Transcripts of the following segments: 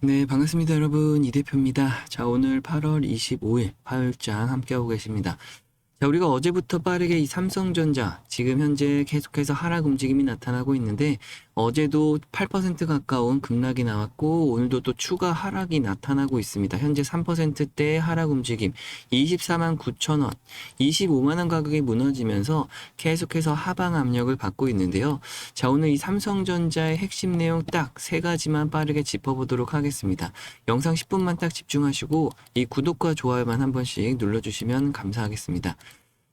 네, 반갑습니다, 여러분. 이 대표입니다. 자, 오늘 8월 25일 화요일장 함께하고 계십니다. 자, 우리가 어제부터 빠르게 이 삼성전자 지금 현재 계속해서 하락 움직임이 나타나고 있는데 어제도 8% 가까운 급락이 나왔고 오늘도 또 추가 하락이 나타나고 있습니다. 현재 3%대 하락 움직임 24만 9천 원, 25만 원 가격이 무너지면서 계속해서 하방 압력을 받고 있는데요. 자, 오늘 이 삼성전자의 핵심 내용 딱 세 가지만 빠르게 짚어보도록 하겠습니다. 영상 10분만 딱 집중하시고 이 구독과 좋아요만 한 번씩 눌러주시면 감사하겠습니다.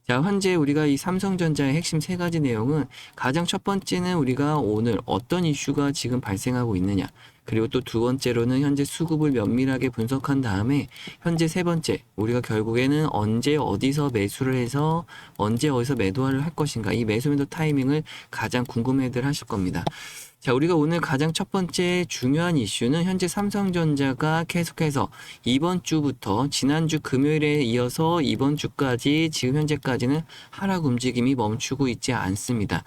자, 현재 우리가 이 삼성전자의 핵심 세 가지 내용은 가장 첫 번째는 우리가 오늘 어떤 이슈가 지금 발생하고 있느냐. 그리고 또 두 번째로는 현재 수급을 면밀하게 분석한 다음에 현재 세 번째, 우리가 결국에는 언제 어디서 매수를 해서 언제 어디서 매도를 할 것인가. 이 매수 매도 타이밍을 가장 궁금해들 하실 겁니다. 자, 우리가 오늘 가장 첫 번째 중요한 이슈는 현재 삼성전자가 계속해서 이번 주부터 지난주 금요일에 이어서 이번 주까지 지금 현재까지는 하락 움직임이 멈추고 있지 않습니다.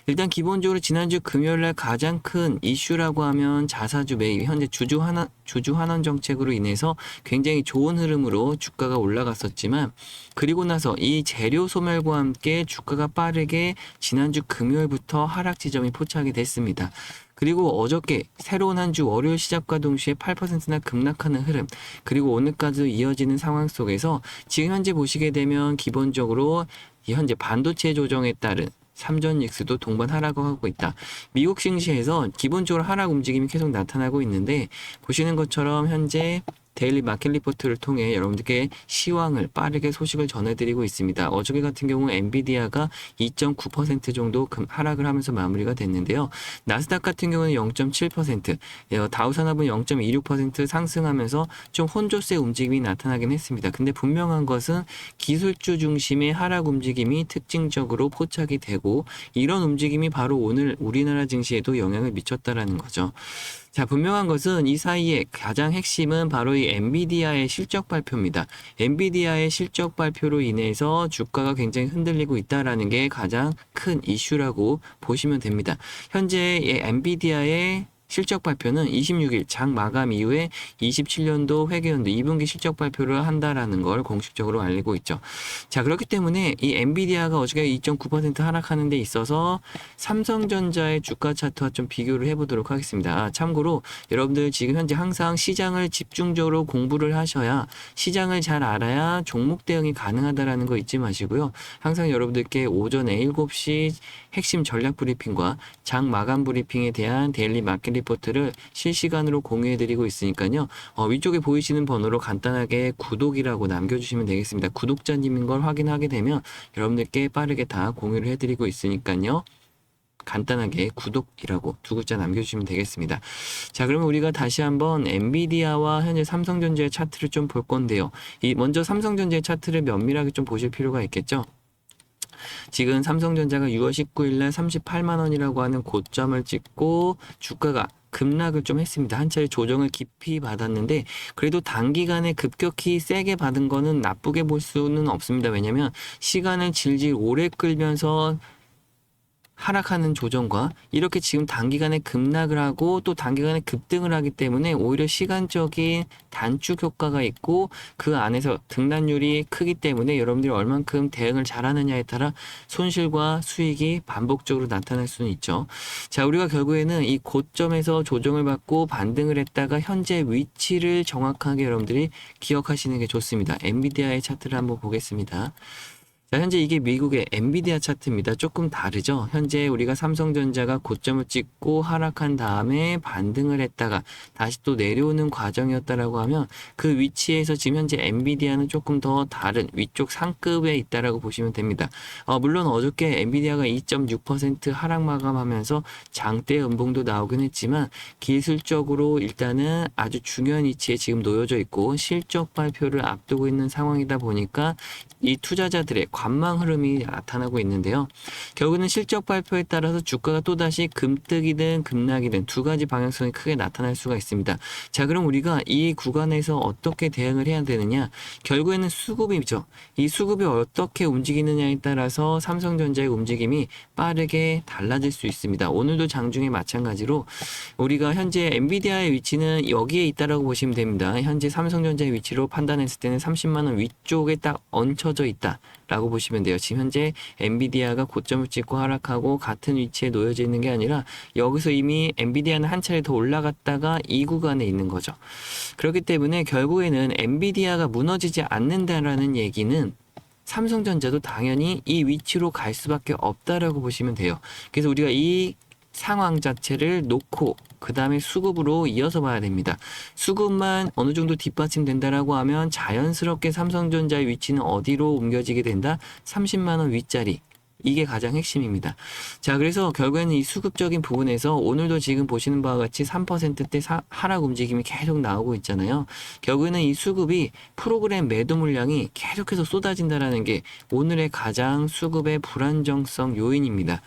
일단 기본적으로 지난주 금요일날 가장 큰 이슈라고 하면 자사주 매입, 현재 주주 환원 정책으로 인해서 굉장히 좋은 흐름으로 주가가 올라갔었지만 그리고 나서 이 재료 소멸과 함께 주가가 빠르게 지난주 금요일부터 하락 지점이 포착이 됐습니다. 그리고 어저께 새로운 한 주 월요일 시작과 동시에 8%나 급락하는 흐름, 그리고 오늘까지도 이어지는 상황 속에서 지금 현재 보시게 되면 기본적으로 현재 반도체 조정에 따른 삼전 닉스도 동반 하락을 하고 있다. 미국 증시에서 기본적으로 하락 움직임이 계속 나타나고 있는데 보시는 것처럼 현재 데일리 마켓 리포트를 통해 여러분들께 시황을 빠르게 소식을 전해드리고 있습니다. 어저께 같은 경우 엔비디아가 2.9% 정도 하락을 하면서 마무리가 됐는데요. 나스닥 같은 경우는 0.7%, 다우산업은 0.26% 상승하면서 좀 혼조세 움직임이 나타나긴 했습니다. 근데 분명한 것은 기술주 중심의 하락 움직임이 특징적으로 포착이 되고 이런 움직임이 바로 오늘 우리나라 증시에도 영향을 미쳤다라는 거죠. 자, 분명한 것은 이 사이에 가장 핵심은 바로 이 엔비디아의 실적 발표입니다. 엔비디아의 실적 발표로 인해서 주가가 굉장히 흔들리고 있다라는 게 가장 큰 이슈라고 보시면 됩니다. 현재 엔비디아의 실적 발표는 26일 장 마감 이후에 27년도 회계연도 2분기 실적 발표를 한다라는 걸 공식적으로 알리고 있죠. 자, 그렇기 때문에 이 엔비디아가 어저께 2.9% 하락하는 데 있어서 삼성전자의 주가 차트와 좀 비교를 해보도록 하겠습니다. 참고로 여러분들 지금 현재 항상 시장을 집중적으로 공부를 하셔야 시장을 잘 알아야 종목 대응이 가능하다라는 거 잊지 마시고요. 항상 여러분들께 오전에 7시 핵심 전략 브리핑과 장 마감 브리핑에 대한 데일리 마켓 리포트를 실시간으로 공유해드리고 있으니까요. 위쪽에 보이시는 번호로 간단하게 구독이라고 남겨주시면 되겠습니다. 구독자님인 걸 확인하게 되면 여러분들께 빠르게 다 공유를 해드리고 있으니까요. 간단하게 구독이라고 두 글자 남겨주시면 되겠습니다. 자, 그러면 우리가 다시 한번 엔비디아와 현재 삼성전자의 차트를 좀 볼 건데요. 먼저 삼성전자의 차트를 면밀하게 좀 보실 필요가 있겠죠. 지금 삼성전자가 6월 19일 날 38만 원이라고 하는 고점을 찍고 주가가 급락을 좀 했습니다. 한 차례 조정을 깊이 받았는데 그래도 단기간에 급격히 세게 받은 거는 나쁘게 볼 수는 없습니다. 왜냐면 시간을 질질 오래 끌면서 하락하는 조정과 이렇게 지금 단기간에 급락을 하고 또 단기간에 급등을 하기 때문에 오히려 시간적인 단축 효과가 있고 그 안에서 등락률이 크기 때문에 여러분들이 얼만큼 대응을 잘하느냐에 따라 손실과 수익이 반복적으로 나타날 수는 있죠. 자, 우리가 결국에는 이 고점에서 조정을 받고 반등을 했다가 현재 위치를 정확하게 여러분들이 기억하시는 게 좋습니다. 엔비디아의 차트를 한번 보겠습니다. 자, 현재 이게 미국의 엔비디아 차트입니다. 조금 다르죠? 현재 우리가 삼성전자가 고점을 찍고 하락한 다음에 반등을 했다가 다시 또 내려오는 과정이었다라고 하면 그 위치에서 지금 현재 엔비디아는 조금 더 다른 위쪽 상급에 있다라고 보시면 됩니다. 물론 어저께 엔비디아가 2.6% 하락 마감하면서 장대 연봉도 나오긴 했지만 기술적으로 일단은 아주 중요한 위치에 지금 놓여져 있고 실적 발표를 앞두고 있는 상황이다 보니까 이 투자자들의 관망 흐름이 나타나고 있는데요. 결국에는 실적 발표에 따라서 주가가 또다시 금뜨기든 급락이든 두 가지 방향성이 크게 나타날 수가 있습니다. 자, 그럼 우리가 이 구간에서 어떻게 대응을 해야 되느냐? 결국에는 수급이죠. 이 수급이 어떻게 움직이느냐에 따라서 삼성전자의 움직임이 빠르게 달라질 수 있습니다. 오늘도 장중에 마찬가지로 우리가 현재 엔비디아의 위치는 여기에 있다라고 보시면 됩니다. 현재 삼성전자의 위치로 판단했을 때는 30만 원 위쪽에 딱 얹혀져 있다라고 보시면 돼요. 지금 현재 엔비디아가 고점을 찍고 하락하고 같은 위치에 놓여져 있는 게 아니라 여기서 이미 엔비디아는 한 차례 더 올라갔다가 이 구간에 있는 거죠. 그렇기 때문에 결국에는 엔비디아가 무너지지 않는다라는 얘기는 삼성전자도 당연히 이 위치로 갈 수밖에 없다라고 보시면 돼요. 그래서 우리가 이 상황 자체를 놓고 그 다음에 수급으로 이어서 봐야 됩니다. 수급만 어느 정도 뒷받침된다라고 하면 자연스럽게 삼성전자의 위치는 어디로 옮겨지게 된다? 30만 원 윗자리. 이게 가장 핵심입니다. 자, 그래서 결국에는 이 수급적인 부분에서 오늘도 지금 보시는 바와 같이 3%대 하락 움직임이 계속 나오고 있잖아요. 결국에는 이 수급이 프로그램 매도 물량이 계속해서 쏟아진다라는 게 오늘의 가장 수급의 불안정성 요인입니다.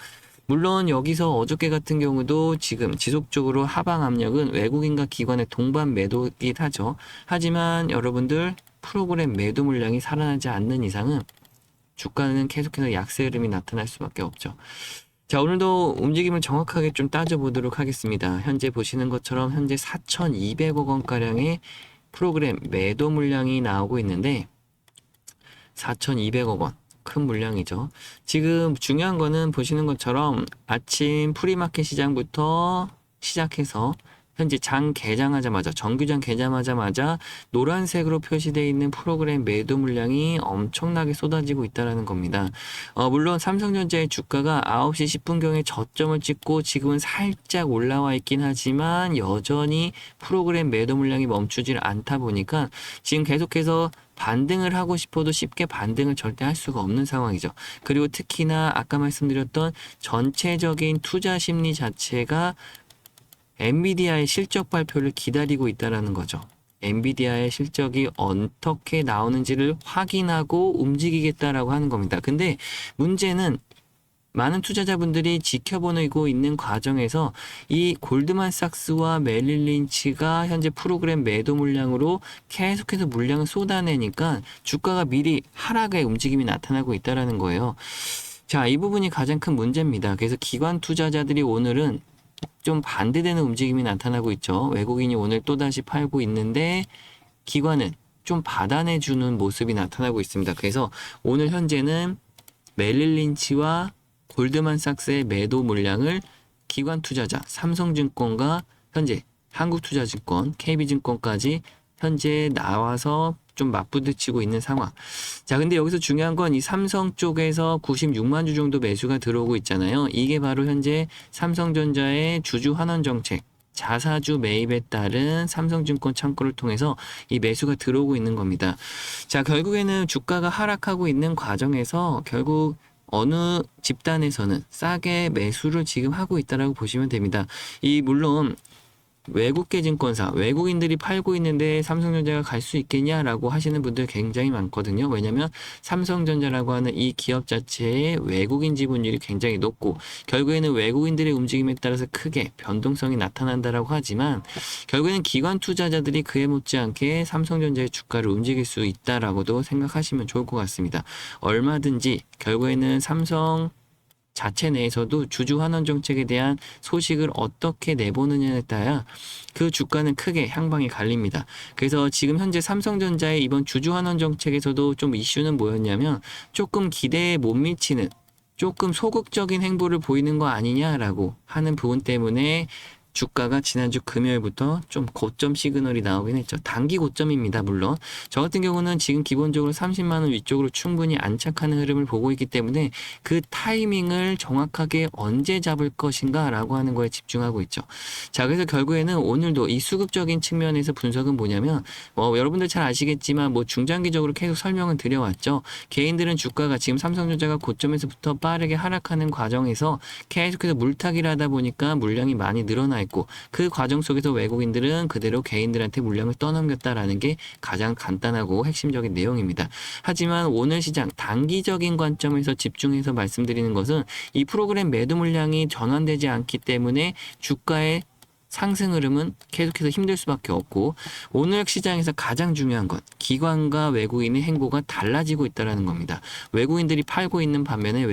물론 여기서 어저께 같은 경우도 지금 지속적으로 하방 압력은 외국인과 기관의 동반 매도이긴 하죠. 하지만 여러분들 프로그램 매도 물량이 살아나지 않는 이상은 주가는 계속해서 약세 흐름이 나타날 수밖에 없죠. 자, 오늘도 움직임을 정확하게 좀 따져보도록 하겠습니다. 현재 보시는 것처럼 현재 4,200억 원가량의 프로그램 매도 물량이 나오고 있는데 4,200억 원. 큰 물량이죠. 지금 중요한 거는 보시는 것처럼 아침 프리마켓 시장부터 시작해서 현재 장 개장하자마자 정규장 개장하자마자 노란색으로 표시되어 있는 프로그램 매도 물량이 엄청나게 쏟아지고 있다는 겁니다. 물론 삼성전자의 주가가 9시 10분경에 저점을 찍고 지금은 살짝 올라와 있긴 하지만 여전히 프로그램 매도 물량이 멈추질 않다 보니까 지금 계속해서 반등을 하고 싶어도 쉽게 반등을 절대 할 수가 없는 상황이죠. 그리고 특히나 아까 말씀드렸던 전체적인 투자 심리 자체가 엔비디아의 실적 발표를 기다리고 있다는 거죠. 엔비디아의 실적이 어떻게 나오는지를 확인하고 움직이겠다라고 하는 겁니다. 근데 문제는 많은 투자자분들이 지켜보고 있는 과정에서 이 골드만삭스와 메릴 린치가 현재 프로그램 매도 물량으로 계속해서 물량을 쏟아내니까 주가가 미리 하락의 움직임이 나타나고 있다는 거예요. 자, 이 부분이 가장 큰 문제입니다. 그래서 기관 투자자들이 오늘은 좀 반대되는 움직임이 나타나고 있죠. 외국인이 오늘 또다시 팔고 있는데 기관은 좀 받아내주는 모습이 나타나고 있습니다. 그래서 오늘 현재는 메릴 린치와 골드만삭스의 매도 물량을 기관 투자자 삼성증권과 현재 한국투자증권, KB증권까지 현재 나와서 좀 맞부딪히고 있는 상황. 자, 근데 여기서 중요한 건 이 삼성 쪽에서 96만 주 정도 매수가 들어오고 있잖아요. 이게 바로 현재 삼성전자의 주주 환원 정책, 자사주 매입에 따른 삼성증권 창구를 통해서 이 매수가 들어오고 있는 겁니다. 자, 결국에는 주가가 하락하고 있는 과정에서 결국 어느 집단에서는 싸게 매수를 지금 하고 있다라고 보시면 됩니다. 물론 외국계 증권사, 외국인들이 팔고 있는데 삼성전자가 갈 수 있겠냐라고 하시는 분들 굉장히 많거든요. 왜냐하면 삼성전자라고 하는 이 기업 자체의 외국인 지분율이 굉장히 높고 결국에는 외국인들의 움직임에 따라서 크게 변동성이 나타난다라고 하지만 결국에는 기관 투자자들이 그에 못지않게 삼성전자의 주가를 움직일 수 있다라고도 생각하시면 좋을 것 같습니다. 얼마든지 결국에는 삼성 자체 내에서도 주주 환원 정책에 대한 소식을 어떻게 내보느냐에 따라 그 주가는 크게 향방이 갈립니다. 그래서 지금 현재 삼성전자의 이번 주주 환원 정책에서도 좀 이슈는 뭐였냐면 조금 기대에 못 미치는 조금 소극적인 행보를 보이는 거 아니냐라고 하는 부분 때문에 주가가 지난주 금요일부터 좀 고점 시그널이 나오긴 했죠. 단기 고점입니다. 물론 저 같은 경우는 지금 기본적으로 30만 원 위쪽으로 충분히 안착하는 흐름을 보고 있기 때문에 그 타이밍을 정확하게 언제 잡을 것인가 라고 하는 거에 집중하고 있죠. 자, 그래서 결국에는 오늘도 이 수급적인 측면에서 분석은 뭐냐면 여러분들 잘 아시겠지만 중장기적으로 계속 설명을 드려왔죠. 개인들은 주가가 지금 삼성전자가 고점에서부터 빠르게 하락하는 과정에서 계속해서 물타기를 하다 보니까 물량이 많이 늘어나 있고 그 과정 속에서 외국인들은 그대로 개인들한테 물량을 떠넘겼다라는 게 가장 간단하고 핵심적인 내용입니다. 하지만 오늘 시장 단기적인 관점에서 집중해서 말씀드리는 것은 이 프로그램 매도 물량이 전환되지 않기 때문에 주가의 상승 흐름은 계속해서 힘들 수밖에 없고 오늘 시장에서 가장 중요한 건 기관과 외국인의 행보가 달라지고 있다는 겁니다. 외국인들이 팔고 있는 반면에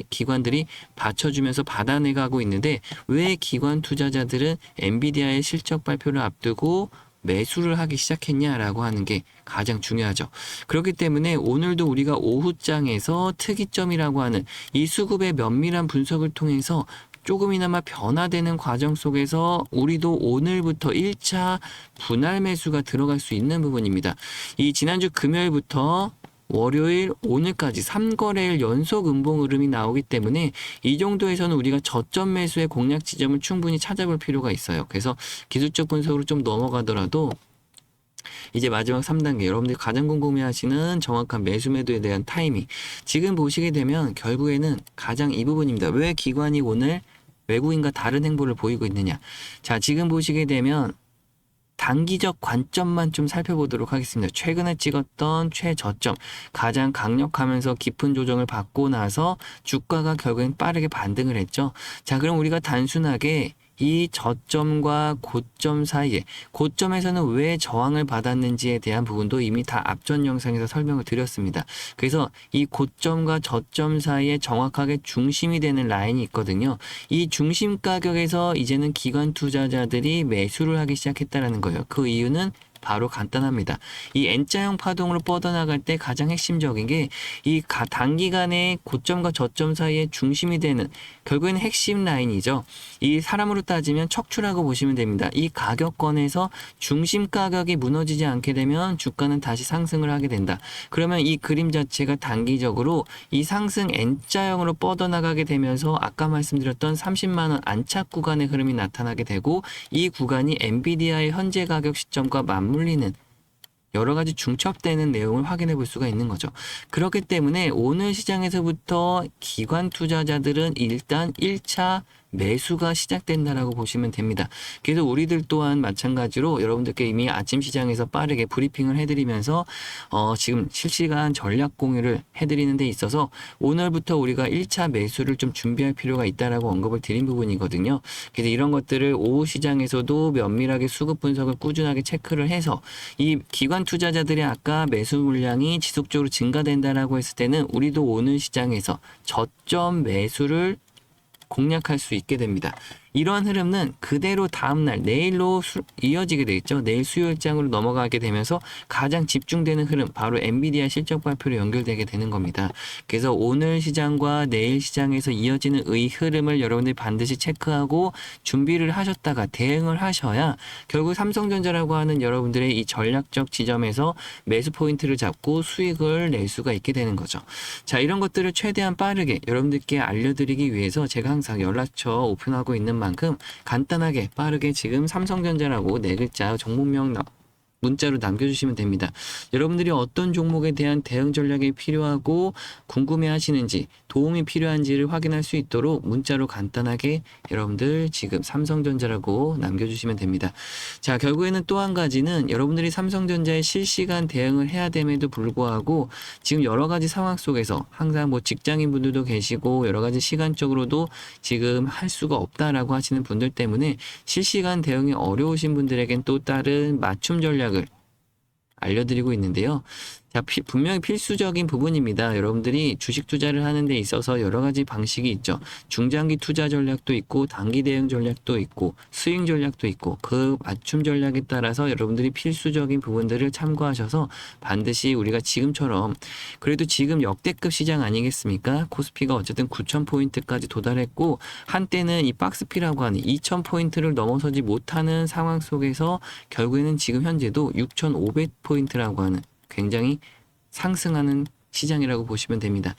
기관들이 받쳐주면서 받아내가고 있는데 왜 기관 투자자들은 엔비디아의 실적 발표를 앞두고 매수를 하기 시작했냐라고 하는 게 가장 중요하죠. 그렇기 때문에 오늘도 우리가 오후장에서 특이점이라고 하는 이 수급의 면밀한 분석을 통해서 조금이나마 변화되는 과정 속에서 우리도 오늘부터 1차 분할 매수가 들어갈 수 있는 부분입니다. 이 지난주 금요일부터 월요일, 오늘까지 3거래일 연속 음봉 흐름이 나오기 때문에 이 정도에서는 우리가 저점 매수의 공략 지점을 충분히 찾아볼 필요가 있어요. 그래서 기술적 분석으로 좀 넘어가더라도 이제 마지막 3단계 여러분들이 가장 궁금해하시는 정확한 매수 매도에 대한 타이밍 지금 보시게 되면 결국에는 가장 이 부분입니다. 왜 기관이 오늘 외국인과 다른 행보를 보이고 있느냐. 자, 지금 보시게 되면 단기적 관점만 좀 살펴보도록 하겠습니다. 최근에 찍었던 최저점 가장 강력하면서 깊은 조정을 받고 나서 주가가 결국엔 빠르게 반등을 했죠. 자, 그럼 우리가 단순하게 이 저점과 고점 사이에 고점에서는 왜 저항을 받았는지에 대한 부분도 이미 다 앞전 영상에서 설명을 드렸습니다. 그래서 이 고점과 저점 사이에 정확하게 중심이 되는 라인이 있거든요. 이 중심 가격에서 이제는 기관 투자자들이 매수를 하기 시작했다는 거예요. 그 이유는 바로 간단합니다. 이 N자형 파동으로 뻗어나갈 때 가장 핵심적인 게 이 단기간의 고점과 저점 사이에 중심이 되는 결국에는 핵심 라인이죠. 이 사람으로 따지면 척추라고 보시면 됩니다. 이 가격권에서 중심 가격이 무너지지 않게 되면 주가는 다시 상승을 하게 된다. 그러면 이 그림 자체가 단기적으로 이 상승 N자형으로 뻗어나가게 되면서 아까 말씀드렸던 30만 원 안착 구간의 흐름이 나타나게 되고 이 구간이 엔비디아의 현재 가격 시점과 맞물리는 여러 가지 중첩되는 내용을 확인해 볼 수가 있는 거죠. 그렇기 때문에 오늘 시장에서부터 기관 투자자들은 일단 1차 매수가 시작된다라고 보시면 됩니다. 그래서 우리들 또한 마찬가지로 여러분들께 이미 아침 시장에서 빠르게 브리핑을 해드리면서 지금 실시간 전략 공유를 해드리는 데 있어서 오늘부터 우리가 1차 매수를 좀 준비할 필요가 있다라고 언급을 드린 부분이거든요. 그래서 이런 것들을 오후 시장에서도 면밀하게 수급 분석을 꾸준하게 체크를 해서 이 기관 투자자들의 아까 매수 물량이 지속적으로 증가된다라고 했을 때는 우리도 오늘 시장에서 저점 매수를 공략할 수 있게 됩니다. 이러한 흐름은 그대로 다음날 내일로 이어지게 되겠죠. 내일 수요일장으로 넘어가게 되면서 가장 집중되는 흐름 바로 엔비디아 실적 발표로 연결되게 되는 겁니다. 그래서 오늘 시장과 내일 시장에서 이어지는 의 흐름을 여러분들이 반드시 체크하고 준비를 하셨다가 대응을 하셔야 결국 삼성전자라고 하는 여러분들의 이 전략적 지점에서 매수 포인트를 잡고 수익을 낼 수가 있게 되는 거죠. 자, 이런 것들을 최대한 빠르게 여러분들께 알려드리기 위해서 제가 항상 연락처 오픈하고 있는 만큼 간단하게 빠르게 지금 삼성전자라고 4글자 종목명 문자로 남겨주시면 됩니다. 여러분들이 어떤 종목에 대한 대응 전략이 필요하고 궁금해 하시는지 도움이 필요한지를 확인할 수 있도록 문자로 간단하게 여러분들 지금 삼성전자라고 남겨주시면 됩니다. 자, 결국에는 또 한 가지는 여러분들이 삼성전자에 실시간 대응을 해야 됨에도 불구하고 지금 여러 가지 상황 속에서 항상 뭐 직장인 분들도 계시고 여러 가지 시간적으로도 지금 할 수가 없다라고 하시는 분들 때문에 실시간 대응이 어려우신 분들에겐 또 다른 맞춤 전략 알려드리고 있는데요. 자, 분명히 필수적인 부분입니다. 여러분들이 주식 투자를 하는 데 있어서 여러 가지 방식이 있죠. 중장기 투자 전략도 있고 단기 대응 전략도 있고 스윙 전략도 있고 그 맞춤 전략에 따라서 여러분들이 필수적인 부분들을 참고하셔서 반드시 우리가 지금처럼 그래도 지금 역대급 시장 아니겠습니까? 코스피가 어쨌든 9,000포인트까지 도달했고 한때는 이 박스피라고 하는 2,000포인트를 넘어서지 못하는 상황 속에서 결국에는 지금 현재도 6,500포인트라고 하는 굉장히 상승하는 시장이라고 보시면 됩니다.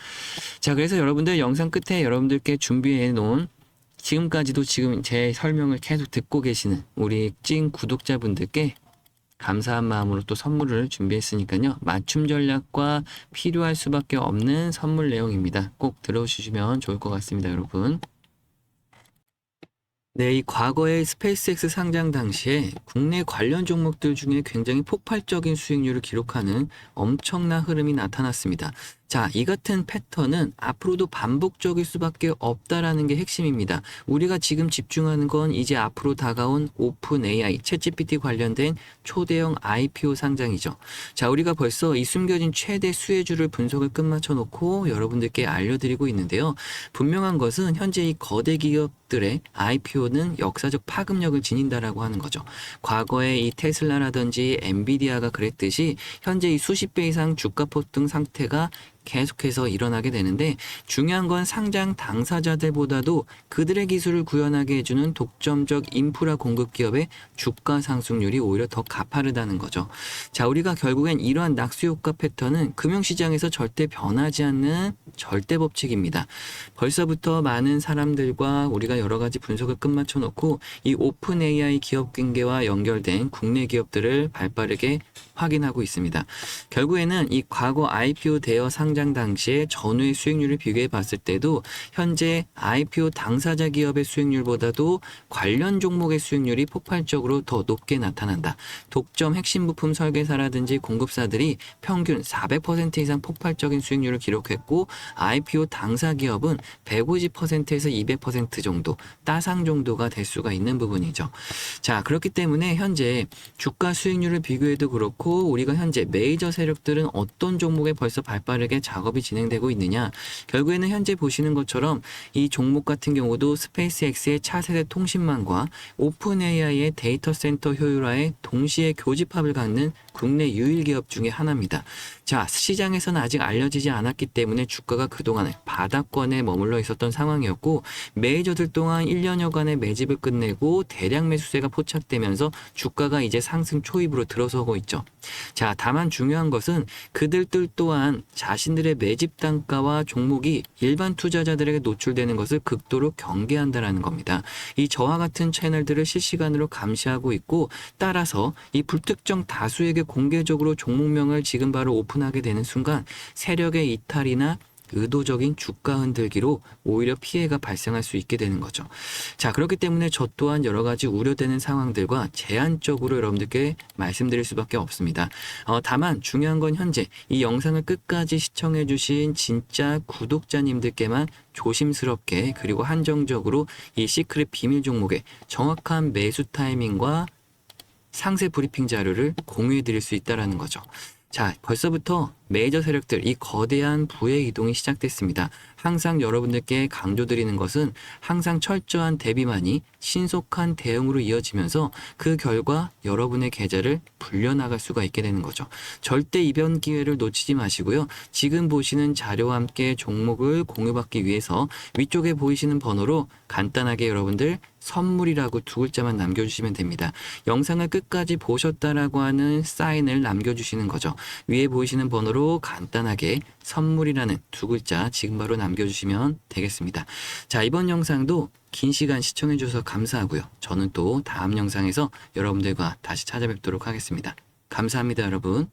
자, 그래서 여러분들 영상 끝에 여러분들께 준비해 놓은 지금까지도 지금 제 설명을 계속 듣고 계시는 우리 찐 구독자분들께 감사한 마음으로 또 선물을 준비했으니까요. 맞춤 전략과 필요할 수밖에 없는 선물 내용입니다. 꼭 들어주시면 좋을 것 같습니다, 여러분. 네, 이 과거의 스페이스X 상장 당시에 국내 관련 종목들 중에 굉장히 폭발적인 수익률을 기록하는 엄청난 흐름이 나타났습니다. 자, 이 같은 패턴은 앞으로도 반복적일 수밖에 없다라는 게 핵심입니다. 우리가 지금 집중하는 건 이제 앞으로 다가온 오픈 AI, 챗GPT 관련된 초대형 IPO 상장이죠. 자, 우리가 벌써 이 숨겨진 최대 수혜주를 분석을 끝마쳐 놓고 여러분들께 알려드리고 있는데요. 분명한 것은 현재 이 거대 기업들의 IPO는 역사적 파급력을 지닌다라고 하는 거죠. 과거에 이 테슬라라든지 엔비디아가 그랬듯이 현재 이 수십 배 이상 주가 폭등 상태가 계속해서 일어나게 되는데, 중요한 건 상장 당사자들보다도 그들의 기술을 구현하게 해주는 독점적 인프라 공급 기업의 주가 상승률이 오히려 더 가파르다는 거죠. 자, 우리가 결국엔 이러한 낙수 효과 패턴은 금융시장에서 절대 변하지 않는 절대 법칙입니다. 벌써부터 많은 사람들과 우리가 여러 가지 분석을 끝마쳐 놓고 이 오픈 AI 기업 경계와 연결된 국내 기업들을 발빠르게 확인하고 있습니다. 결국에는 이 과거 IPO 대여 상장 당시의 전후의 수익률을 비교해 봤을 때도 현재 IPO 당사자 기업의 수익률보다도 관련 종목의 수익률이 폭발적으로 더 높게 나타난다. 독점 핵심 부품 설계사라든지 공급사들이 평균 400% 이상 폭발적인 수익률을 기록했고, IPO 당사 기업은 150%에서 200% 정도, 따상 정도가 될 수가 있는 부분이죠. 자, 그렇기 때문에 현재 주가 수익률을 비교해도 그렇고, 우리가 현재 메이저 세력들은 어떤 종목에 벌써 발빠르게 작업이 진행되고 있느냐, 결국에는 현재 보시는 것처럼 이 종목 같은 경우도 스페이스X의 차세대 통신망과 오픈 AI의 데이터 센터 효율화에 동시에 교집합을 갖는 국내 유일 기업 중에 하나입니다. 자, 시장에서는 아직 알려지지 않았기 때문에 주가가 그동안 바닥권에 머물러 있었던 상황이었고, 메이저들 또한 1년여간의 매집을 끝내고 대량 매수세가 포착되면서 주가가 이제 상승 초입으로 들어서고 있죠. 자, 다만 중요한 것은 그들들 또한 자신들의 매집 단가와 종목이 일반 투자자들에게 노출되는 것을 극도로 경계한다라는 겁니다. 이 저와 같은 채널들을 실시간으로 감시하고 있고, 따라서 이 불특정 다수에게 공개적으로 종목명을 지금 바로 오픈하게 되는 순간 세력의 이탈이나 의도적인 주가 흔들기로 오히려 피해가 발생할 수 있게 되는 거죠. 자, 그렇기 때문에 저 또한 여러 가지 우려되는 상황들과 제한적으로 여러분들께 말씀드릴 수밖에 없습니다. 다만 중요한 건 현재 이 영상을 끝까지 시청해 주신 진짜 구독자님들께만 조심스럽게 그리고 한정적으로 이 시크릿 비밀 종목의 정확한 매수 타이밍과 상세 브리핑 자료를 공유해 드릴 수 있다는 거죠. 자, 벌써부터 메이저 세력들, 이 거대한 부의 이동이 시작됐습니다. 항상 여러분들께 강조드리는 것은 항상 철저한 대비만이 신속한 대응으로 이어지면서 그 결과 여러분의 계좌를 불려나갈 수가 있게 되는 거죠. 절대 이변 기회를 놓치지 마시고요. 지금 보시는 자료와 함께 종목을 공유받기 위해서 위쪽에 보이시는 번호로 간단하게 여러분들 선물이라고 두 글자만 남겨주시면 됩니다. 영상을 끝까지 보셨다라고 하는 사인을 남겨주시는 거죠. 위에 보이시는 번호로 간단하게 선물이라는 두 글자 지금 바로 남겨주시면 되겠습니다. 자, 이번 영상도 긴 시간 시청해 주셔서 감사하고요. 저는 또 다음 영상에서 여러분들과 다시 찾아뵙도록 하겠습니다. 감사합니다, 여러분.